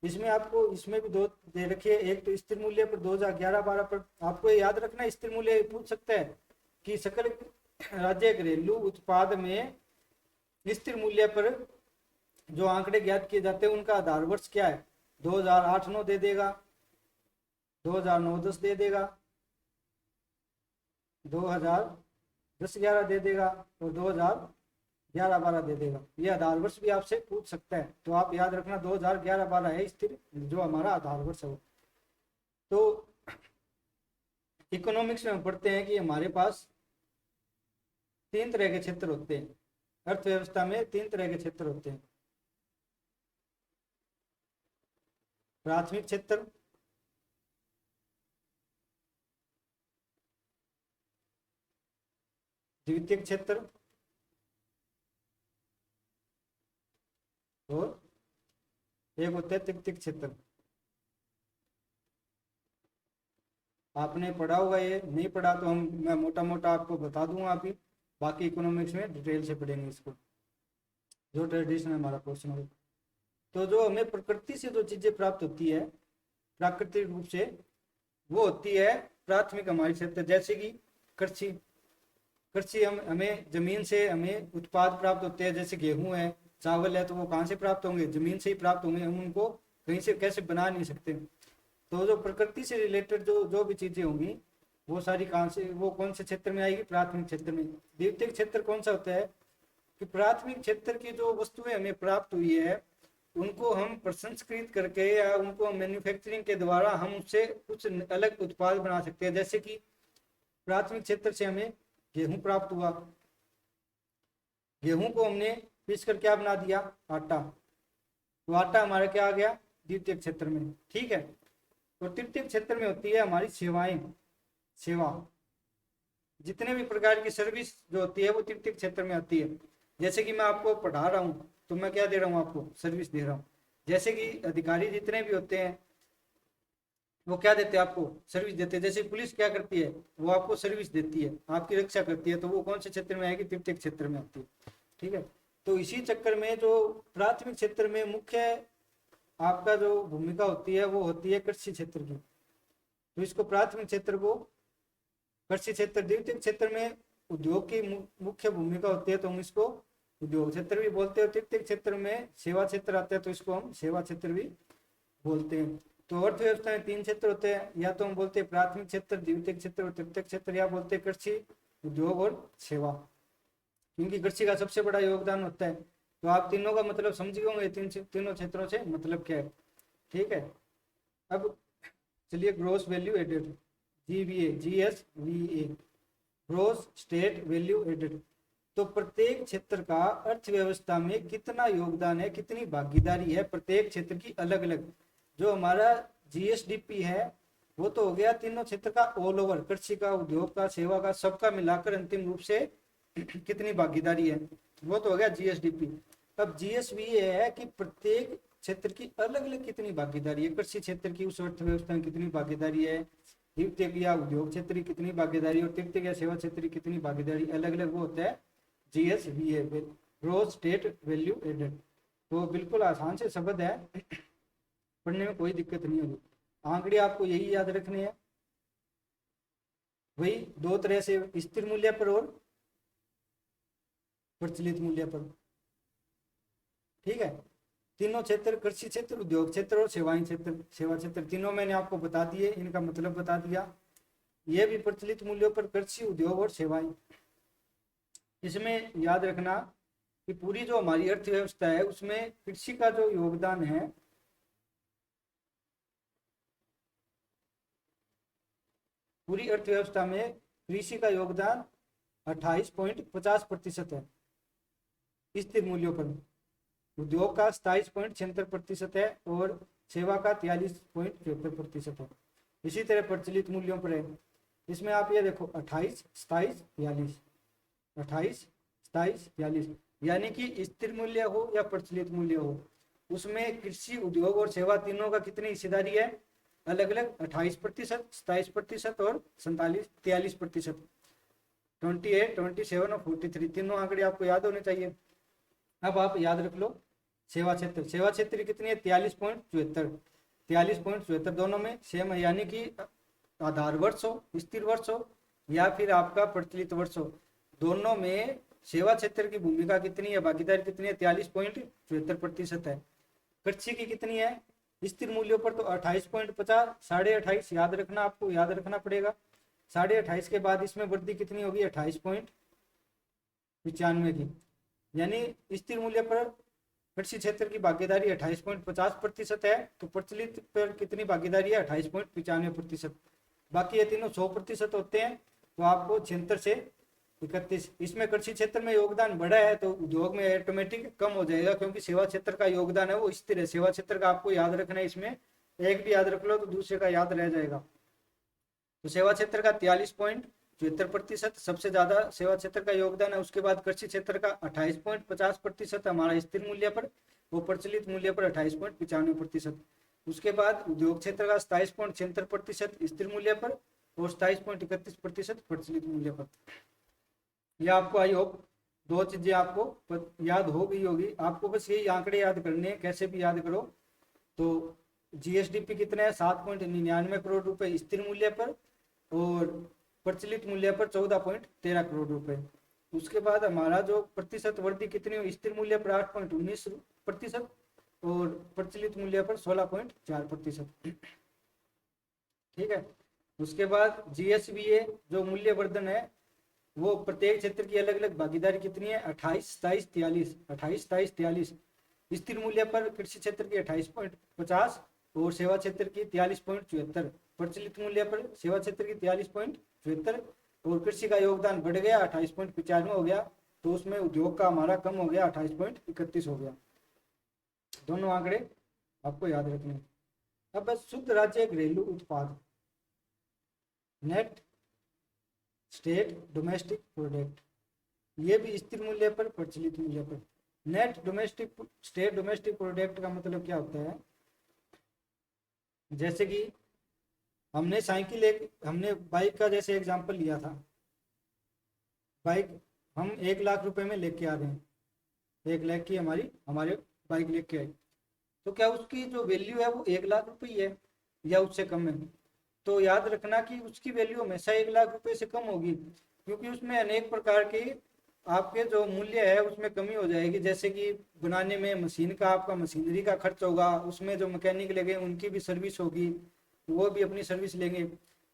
इसमें आपको इसमें भी दो दे रखिए, एक तो स्थिर मूल्य पर 2011-12 पर आपको ये याद रखना, स्थिर मूल्य पूछ सकता है कि सकल राज्य घरेलू उत्पाद में स्थिर मूल्य पर जो आंकड़े ज्ञात किए जाते हैं उनका आधार वर्ष क्या है। 2008-9 दे देगा, 2009-10 दे देगा, 2010-11 दे देगा, और 2011-12 दे देगा। ये आधार वर्ष भी आपसे पूछ सकता है, तो आप याद रखना 2011-12 है स्थिर जो हमारा आधार वर्ष है। तो इकोनॉमिक्स में हम पढ़ते हैं कि हमारे पास 3 तरह के क्षेत्र होते हैं। अर्थव्यवस्था में 3 तरह के क्षेत्र होते हैं। प्राथमिक क्षेत्र, द्वितीयक क्षेत्र और एक होता है तृतीयक क्षेत्र। आपने पढ़ा होगा, ये नहीं पढ़ा तो मैं मोटा मोटा आपको बता दूंगा अभी, बाकी इकोनॉमिक्स में डिटेल से पढ़ेंगे इसको, जो ट्रेडिशन है हमारा पोर्शन होगा। तो जो हमें प्रकृति से जो चीजें प्राप्त होती है प्राकृतिक रूप से, वो होती है प्राथमिक हमारी क्षेत्र। जैसे कि कृषि, कृषि हमें जमीन से हमें उत्पाद प्राप्त होते हैं। जैसे गेहूं है, चावल है, तो वो कहाँ से प्राप्त होंगे? जमीन से ही प्राप्त होंगे। हम उनको कहीं से कैसे बना नहीं सकते। तो जो प्रकृति से रिलेटेड जो जो भी चीजें होंगी वो सारी कहाँ से, वो कौन से क्षेत्र में आएगी? प्राथमिक क्षेत्र में। द्वितीयक क्षेत्र कौन सा होता है कि प्राथमिक क्षेत्र की जो वस्तुएं हमें प्राप्त हुई है उनको हम प्रसंस्कृत करके या उनको मैन्युफैक्चरिंग के द्वारा हम उससे कुछ अलग उत्पाद बना सकते हैं। जैसे कि प्राथमिक क्षेत्र से हमें गेहूं प्राप्त हुआ, गेहूं को हमने पीस कर क्या बना दिया? आटा। तो आटा हमारा क्या आ गया? द्वितीयक क्षेत्र में। ठीक है। तो तृतीयक क्षेत्र में होती है हमारी सेवाएं। सेवा, जितने भी प्रकार की सर्विस जो होती है वो तृतीयक क्षेत्र में आती है। जैसे कि मैं आपको पढ़ा रहा हूँ तो मैं क्या दे रहा हूँ? आपको सर्विस दे रहा हूँ। जैसे कि अधिकारी जितने भी होते हैं वो क्या देते हैं? आपको सर्विस देते हैं। जैसे पुलिस क्या करती है? वो आपको सर्विस देती है, आपकी रक्षा करती है। तो वो कौन से क्षेत्र में आएगी? तृतीयक क्षेत्र में आती है। ठीक है। तो इसी चक्कर में जो प्राथमिक क्षेत्र में मुख्य आपका जो भूमिका होती है वो होती है कृषि क्षेत्र की। तो इसको प्राथमिक क्षेत्र को कृषि क्षेत्र। द्वितीयक क्षेत्र में उद्योग की मुख्य भूमिका होती है तो हम इसको उद्योग क्षेत्र भी बोलते हैं। तृतीयक क्षेत्र में सेवा क्षेत्र आता है तो इसको हम सेवा क्षेत्र भी बोलते हैं। तो अर्थव्यवस्था में 3 क्षेत्र होते हैं, या तो हम बोलते हैं प्राथमिक क्षेत्र, द्वितीयक क्षेत्र और तृतीयक क्षेत्र, या बोलते हैं कृषि, उद्योग और सेवा, क्योंकि कृषि का सबसे बड़ा योगदान होता है। तो आप तीनों का मतलब समझ गए होंगे, तीनों क्षेत्रों से मतलब क्या है। ठीक है। अब चलिए gross value added, GVA, GSVA, gross state value added. तो प्रत्येक क्षेत्र का अर्थव्यवस्था में कितना योगदान है, कितनी भागीदारी है प्रत्येक क्षेत्र की अलग अलग। जो हमारा GSDP है वो तो हो गया तीनों क्षेत्र का ऑल ओवर, कृषि का, उद्योग का, सेवा का, सबका मिलाकर अंतिम रूप से कितनी भागीदारी है वो तो हो गया GSDP। अब GSVA है कि प्रत्येक क्षेत्र की अलग अलग कितनी भागीदारी है। कृषि क्षेत्र की उस अर्थव्यवस्था में कितनी भागीदारी है, द्वितीयक या उद्योग क्षेत्र की कितनी भागीदारी, और तृतीयक या सेवा क्षेत्र की कितनी भागीदारी, अलग अलग वो होता है GSVA, gross state value added. तो बिल्कुल आसान से शब्द है, पढ़ने में कोई दिक्कत नहीं होगी। आंकड़े आपको यही याद रखने हैं, वही 2 तरह से, स्थिर मूल्य पर और प्रचलित मूल्य पर। ठीक है। तीनों क्षेत्र, कृषि क्षेत्र, उद्योग क्षेत्र और सेवा क्षेत्र, तीनों मैंने आपको बता दिए, इनका मतलब बता दिया। ये भी प्रचलित मूल्यों पर कृषि, उद्योग और सेवाएं। इसमें याद रखना कि पूरी जो हमारी अर्थव्यवस्था है उसमें कृषि का जो योगदान है पूरी अर्थव्यवस्था में कृषि का योगदान 28.50% है स्थिर मूल्यों पर। उद्योग का 27.76% है और सेवा का 43.73% है। इसी तरह प्रचलित मूल्यों पर है। इसमें आप ये देखो 28, 27, 42, 28, 27, 42, यानी कि स्थिर मूल्य हो या प्रचलित मूल्य हो उसमें कृषि, उद्योग और सेवा तीनों का कितनी हिस्सेदारी है? अलग अलग 28%, 27% और 43%। 28, 27 और 43 तीनों आंकड़े आपको याद होने चाहिए। अब आप याद रख लो सेवा क्षेत्र कितनी है? 43.74 दोनों में सेम है, यानी कि आधार वर्ष हो, स्थिर वर्ष हो या फिर आपका प्रचलित वर्ष हो, दोनों में सेवा क्षेत्र की भूमिका कितनी है, भागीदारी कितनी है? 43.74% है। कृषि की कितनी है स्थिर मूल्यों पर? तो 28.50, 28.5 याद रखना, आपको याद रखना पड़ेगा। 28.5 के बाद इसमें वृद्धि कितनी होगी? 28.95 की, यानी स्थिर मूल्य पर कृषि क्षेत्र की भागीदारी 28.50% है, तो प्रचलित पर कितनी भागीदारी है? 28.95%। बाकी ये तीनों 100% होते हैं, तो आपको 76 से 31। इसमें कृषि क्षेत्र में योगदान बढ़ा है तो उद्योग में ऑटोमेटिक कम हो जाएगा, क्योंकि सेवा क्षेत्र का योगदान है वो स्थिर है। सेवा क्षेत्र का आपको याद रखना है, इसमें एक भी याद रख लो तो दूसरे का याद रह जाएगा। तो सेवा क्षेत्र का 43.74% सबसे ज्यादा सेवा क्षेत्र का योगदान है। उसके बाद कृषि क्षेत्र का 28.50% हमारा स्थिर मूल्य पर, वो प्रचलित मूल्य पर 28.95%। उसके बाद उद्योग क्षेत्र का 27.76% स्थिर मूल्य पर और 27.31% प्रचलित मूल्य पर। यह आपको आई होप दो चीजें आपको याद हो गई होगी। आपको बस यही आंकड़े याद करने हैं, कैसे भी याद करो। तो जीएसडीपी कितने हैं? 7.99 करोड़ रुपए स्थिर मूल्य पर और प्रचलित मूल्य पर 14.13 करोड़ रुपए। उसके बाद हमारा जो प्रतिशत वृद्धि कितनी हुई? स्थिर मूल्य पर 8.19% और प्रचलित मूल्य पर 16.4%। ठीक है। उसके बाद जीएसबीए जो मूल्य वर्धन है वो प्रत्येक क्षेत्र की अलग अलग भागीदारी कितनी है? 28, 27, 43। 28, 27, 43। स्थिर मूल्य पर कृषि क्षेत्र की 28.50 और सेवा क्षेत्र की 43.74। प्रचलित मूल्य पर सेवा क्षेत्र की 43.74 और कृषि का योगदान बढ़ गया, 28.95 हो गया। तो उसमें उद्योग का हमारा कम हो गया, 28.31 हो गया। दोनों आंकड़े आपको याद रखने। अब बस शुद्ध राज्य घरेलू उत्पाद, नेट स्टेट डोमेस्टिक प्रोडक्ट, ये भी स्थिर मूल्य पर प्रचलित मूल्य पर। Net domestic state domestic product का मतलब क्या होता है? जैसे कि हमने बाइक का जैसे एग्जांपल लिया था। बाइक हम 1 लाख रुपए में लेके आ रहे हैं, 1 लाख की हमारे बाइक लेके आई, तो क्या उसकी जो वैल्यू है वो 1 लाख रुपए ही है या उससे कम है? तो याद रखना कि उसकी वैल्यू हमेशा 1 लाख रुपए से कम होगी, क्योंकि उसमें अनेक प्रकार के आपके जो मूल्य है उसमें कमी हो जाएगी। जैसे कि बनाने में मशीन का आपका मशीनरी का खर्च होगा, उसमें जो मैकेनिक लगे उनकी भी सर्विस होगी, वो भी अपनी सर्विस लेंगे,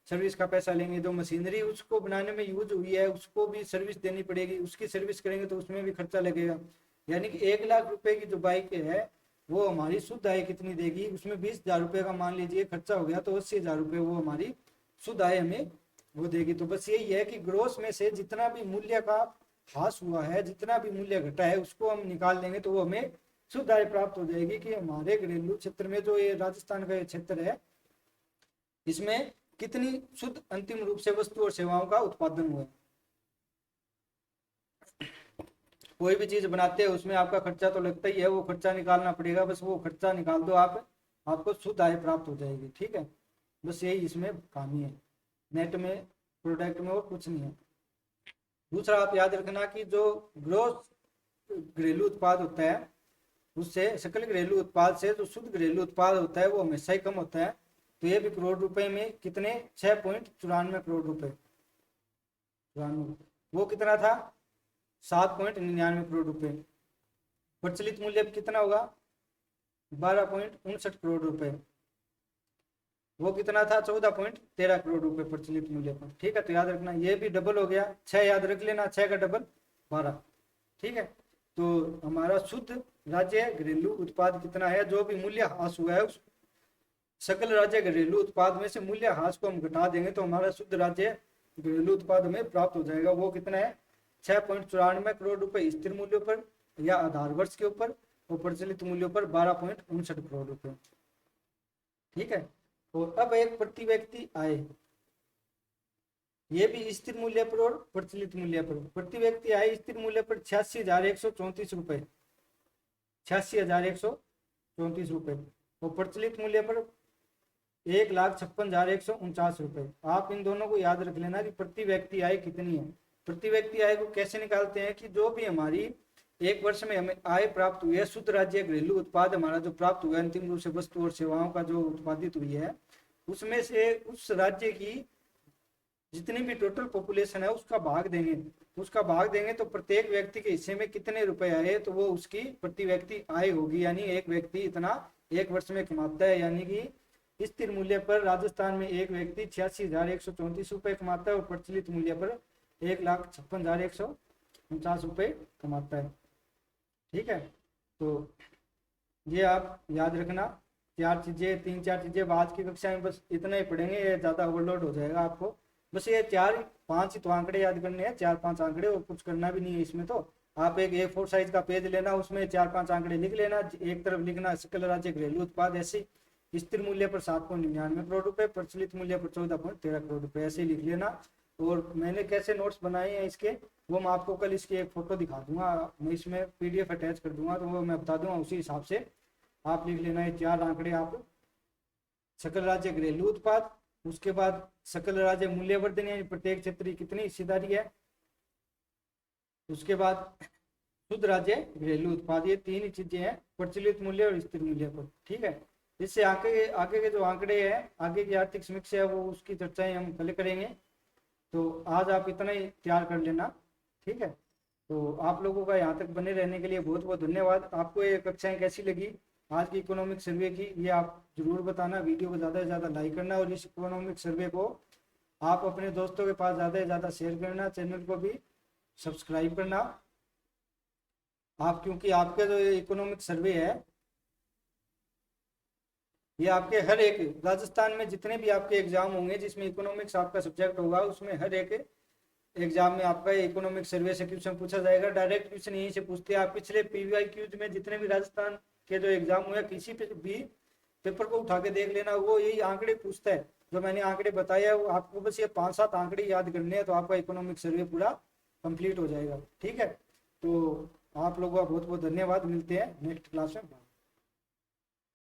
सर्विस का पैसा लेंगे। जो मशीनरी उसको बनाने में यूज हुई है उसको भी सर्विस देनी पड़ेगी, उसकी सर्विस करेंगे तो उसमें भी खर्चा लगेगा। यानी कि 1 लाख रुपए की जो बाइक है वो हमारी शुद्ध आय कितनी देगी? उसमें 20,000 रुपये का मान लीजिए खर्चा हो गया, तो 80,000 रुपये वो हमारी शुद्ध आय हमें वो देगी। तो बस यही है कि ग्रोस में से जितना भी मूल्य का ह्रास हुआ है, जितना भी मूल्य घटा है, उसको हम निकाल देंगे तो वो हमें शुद्ध आय प्राप्त हो जाएगी। कि हमारे घरेलू क्षेत्र में जो ये राजस्थान का ये क्षेत्र है, इसमें कितनी शुद्ध अंतिम रूप से वस्तु और सेवाओं का उत्पादन हुआ है। कोई भी चीज बनाते हैं उसमें आपका खर्चा तो लगता ही है, वो खर्चा निकालना पड़ेगा। बस वो खर्चा निकाल दो आप, आपको शुद्ध आय प्राप्त हो जाएगी। ठीक है, बस यही इसमें कहानी है, नेट में प्रोडक्ट में और कुछ नहीं है। दूसरा आप याद रखना कि जो ग्रोस घरेलू उत्पाद होता है उससे, सकल घरेलू उत्पाद से जो शुद्ध घरेलू उत्पाद होता है वो हमेशा ही कम होता है। तो ये भी करोड़ रुपए में कितने? 6.94 करोड़ रुपए। वो कितना था? 7.99 करोड़ रुपए। प्रचलित मूल्य कितना होगा? 12.59 करोड़ रुपए। वो कितना था? 14.13 करोड़ रुपए प्रचलित मूल्य पर। ठीक है, तो याद रखना ये भी डबल हो गया, 6 याद रख लेना, 6 का डबल 12। ठीक है, तो हमारा शुद्ध राज्य घरेलू उत्पाद कितना है? जो भी मूल्य ह्रास हुआ है उस सकल राज्य घरेलू उत्पाद में से मूल्य ह्रास को हम घटा देंगे तो हमारा शुद्ध राज्य घरेलू उत्पाद हमें प्राप्त हो जाएगा। वो कितना है? 6.94 करोड़ रुपए स्थिर मूल्यों पर या आधार वर्ष के ऊपर, और प्रचलित मूल्यों पर 12.59 करोड़ रुपए। ठीक है, और अब एक प्रति व्यक्ति आय, ये भी स्थिर मूल्य पर और प्रचलित मूल्य पर। प्रति व्यक्ति आय स्थिर मूल्य पर 86,134 रुपए, 86,134 रुपए, और प्रचलित मूल्य पर 1,56,149 रुपए। आप इन दोनों को याद रख लेना कि प्रति व्यक्ति आय कितनी है। प्रति व्यक्ति आय को कैसे निकालते हैं कि जो भी हमारी एक वर्ष में हमें आय प्राप्त हुई है, शुद्ध राज्य घरेलू उत्पाद हमारा जो प्राप्त हुआ है, अंतिम रूप से वस्तु और सेवाओं का जो उत्पादित हुई है, उसमें से उस राज्य की जितनी भी टोटल पॉपुलेशन है उसका भाग देंगे तो प्रत्येक व्यक्ति के हिस्से में कितने रुपए आए, तो वो उसकी प्रति व्यक्ति आय होगी। यानी एक व्यक्ति इतना एक वर्ष में कमाता है। यानी कि स्थिर मूल्य पर राजस्थान में एक व्यक्ति 86,134 रुपए कमाता है और प्रचलित मूल्य पर 1,56,149 रुपए कमाता है। ठीक है, तो ये आप याद रखना, चार चीज़ें, तीन चार चीज़ें आज की कक्षा में बस इतना ही पढ़ेंगे, ये ज़्यादा ओवरलोड हो जाएगा आपको। बस ये चार पांच तो आंकड़े याद करने हैं, चार पांच आंकड़े, और कुछ करना भी नहीं है इसमें। तो आप एक A4 साइज का पेज लेना, उसमें चार पांच आंकड़े लिख लेना। एक तरफ लिखना सकल राज्य घरेलू उत्पाद ऐसे, स्थिर मूल्य पर 7.99 करोड़ रुपए, प्रचलित मूल्य पर 14.13 करोड़ रुपए, ऐसे लिख लेना। और मैंने कैसे नोट्स बनाए हैं इसके, वो मैं आपको कल इसकी एक फोटो दिखा दूंगा, मैं इसमें PDF अटैच कर दूंगा, तो वो मैं बता दूंगा, उसी हिसाब से आप लिख लेना। ये चार आंकड़े आप, सकल राज्य घरेलू उत्पाद, उसके बाद सकल राज्य मूल्यवर्धन यानी प्रत्येक क्षेत्र की कितनी हिस्सेदारी है, उसके बाद शुद्ध राज्य घरेलू उत्पाद, ये तीन ही चीजें हैं, प्रचलित मूल्य और स्थिर मूल्य पर। ठीक है, इससे आगे आगे के जो आंकड़े हैं, आगे की आर्थिक समीक्षा है, वो उसकी चर्चाएं हम कल करेंगे। तो आज आप इतना ही तैयार कर लेना। ठीक है, तो आप लोगों का यहाँ तक बने रहने के लिए बहुत बहुत धन्यवाद। आपको ये कक्षाएं कैसी लगी आज की इकोनॉमिक सर्वे की, ये आप जरूर बताना। वीडियो को ज़्यादा से ज़्यादा लाइक करना, और इस इकोनॉमिक सर्वे को आप अपने दोस्तों के पास ज़्यादा से ज़्यादा शेयर करना। चैनल को भी सब्सक्राइब करना आप, क्योंकि आपके जो ये इकोनॉमिक सर्वे है, ये आपके हर एक राजस्थान में जितने भी आपके एग्जाम होंगे जिसमें इकोनॉमिक्स आपका सब्जेक्ट होगा, उसमें हर एक एग्जाम में आपका इकोनॉमिक सर्वे से क्वेश्चन पूछा जाएगा। डायरेक्ट क्वेश्चन यहीं से पूछते हैं। आप पिछले PVI क्यूज में जितने भी राजस्थान के जो एग्जाम हुए, किसी पे भी पेपर को उठा के देख लेना, वो यही आंकड़े पूछता है जो मैंने आंकड़े बताया है। वो आपको बस ये 5-7 आंकड़े याद करने हैं, तो आपका इकोनॉमिक सर्वे पूरा कंप्लीट हो जाएगा। ठीक है, तो आप लोगों का बहुत बहुत धन्यवाद। मिलते हैं नेक्स्ट क्लास में।